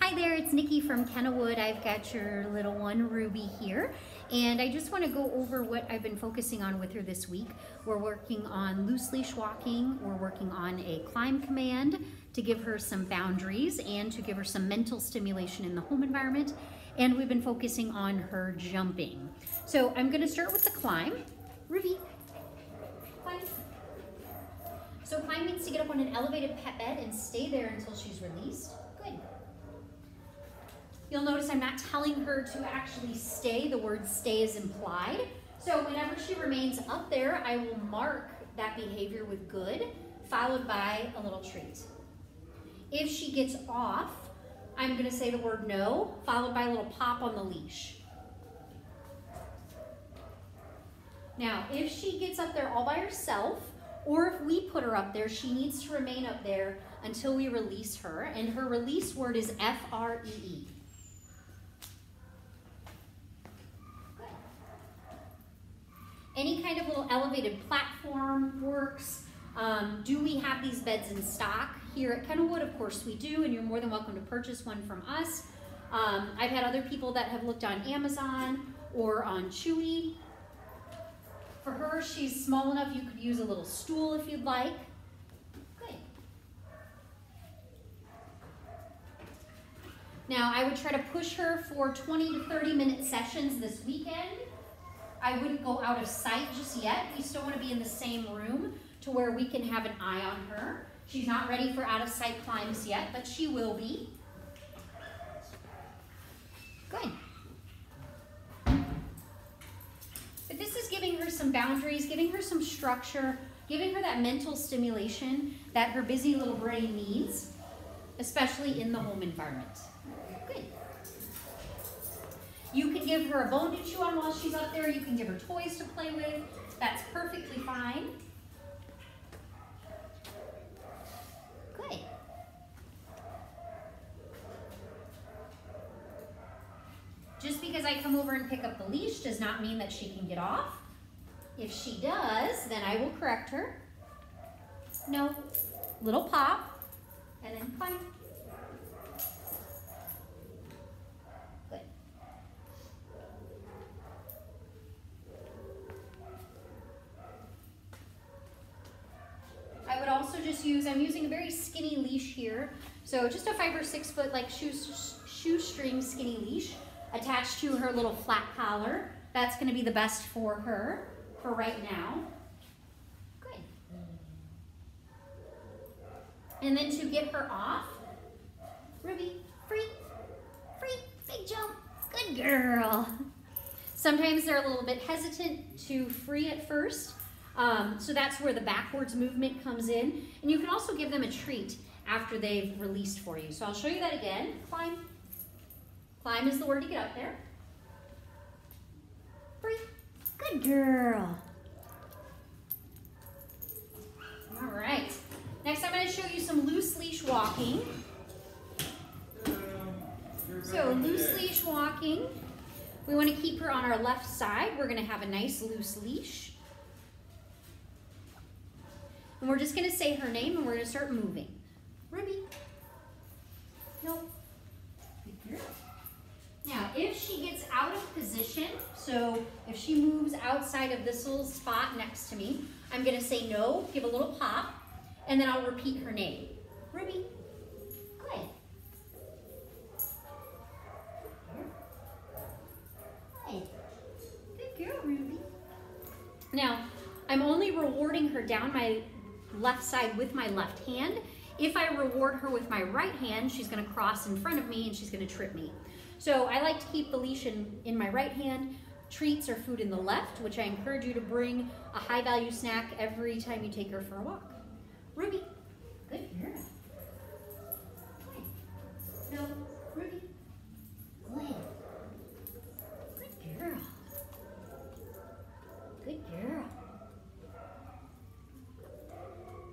Hi there, it's Nikki from Kenilwood. I've got your little one, Ruby, here. And I just want to go over what I've been focusing on with her this week. We're working on loose leash walking. We're working on a climb command to give her some boundaries and to give her some mental stimulation in the home environment. And we've been focusing on her jumping. So I'm going to start with the climb. Ruby, climb. So climb means to get up on an elevated pet bed and stay there until she's released. Good. You'll notice I'm not telling her to actually stay. The word stay is implied. So whenever she remains up there, I will mark that behavior with good, followed by a little treat. If she gets off, I'm going to say the word no, followed by a little pop on the leash. Now, if she gets up there all by herself, or if we put her up there, she needs to remain up there until we release her. And her release word is F-R-E-E. Any kind of little elevated platform works. Do we have these beds in stock? Here at Kenilwood, of course we do, and you're more than welcome to purchase one from us. I've had other people that have looked on Amazon or on Chewy. For her, she's small enough you could use a little stool if you'd like. Good. Now, I would try to push her for 20 to 30-minute sessions this weekend. I wouldn't go out of sight just yet. We still want to be in the same room to where we can have an eye on her. She's not ready for out-of-sight climbs yet, but she will be. Good. But this is giving her some boundaries, giving her some structure, giving her that mental stimulation that her busy little brain needs, especially in the home environment. Good. You can give her a bone to chew on while she's up there. You can give her toys to play with. That's perfectly fine. Good. Just because I come over and pick up the leash does not mean that she can get off. If she does, then I will correct her. No, little pop, and then climb. Good. I would also just use, I'm using a very skinny leash here. So just a 5 or 6 foot like shoestring skinny leash attached to her little flat collar. That's going to be the best for her for right now. Good. And then to get her off, Ruby, free, big jump. Good girl. Sometimes they're a little bit hesitant to free at first. So that's where the backwards movement comes in. And you can also give them a treat after they've released for you. So I'll show you that again. Climb. Climb is the word to get up there. Free. Good girl. All right. Next, I'm going to show you some loose leash walking. So loose leash walking. We want to keep her on our left side. We're going to have a nice loose leash. And we're just going to say her name and we're going to start moving. Ruby. No. Good girl. Now, if she gets out of position, so if she moves outside of this little spot next to me, I'm going to say no, give a little pop, and then I'll repeat her name. Ruby. Good. Good. Good girl, Ruby. Now, I'm only rewarding her down my left side with my left hand. If I reward her with my right hand, she's going to cross in front of me and she's going to trip me. So I like to keep the leash in my right hand, treats or food in the left, which I encourage you to bring a high value snack every time you take her for a walk. Ruby, good girl. Good. No, Ruby, good. Good girl. Good girl.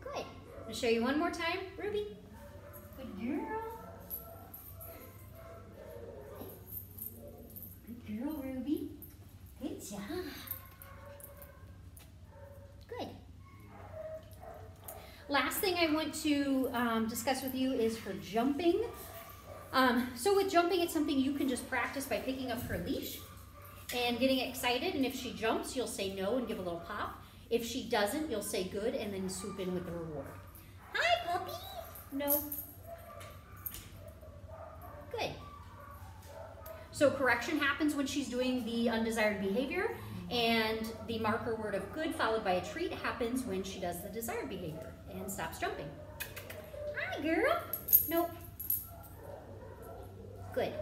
Good. I'll show you one more time. Ruby, good girl. Good girl, Ruby. Good job. Good. Last thing I want to discuss with you is her jumping. So with jumping, it's something you can just practice by picking up her leash and getting excited. And if she jumps, you'll say no and give a little pop. If she doesn't, you'll say good and then swoop in with the reward. Hi, puppy. No. Good. So correction happens when she's doing the undesired behavior, and the marker word of good followed by a treat happens when she does the desired behavior and stops jumping. Hi, girl. Nope. Good.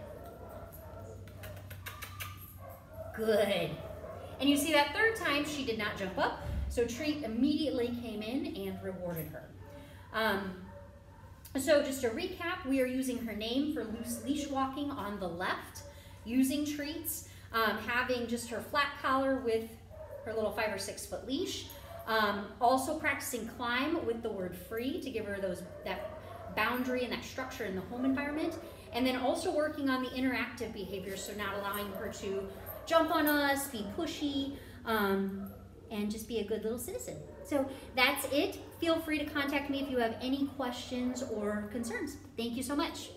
Good. And you see that third time she did not jump up, so treat immediately came in and rewarded her. So just to recap, we are using her name for loose leash walking on the left, using treats, having just her flat collar with her little 5 or 6 foot leash, also practicing climb with the word free to give her that boundary and that structure in the home environment, and then also working on the interactive behaviors, so not allowing her to jump on us, be pushy, and just be a good little citizen. So that's it. Feel free to contact me if you have any questions or concerns. Thank you so much.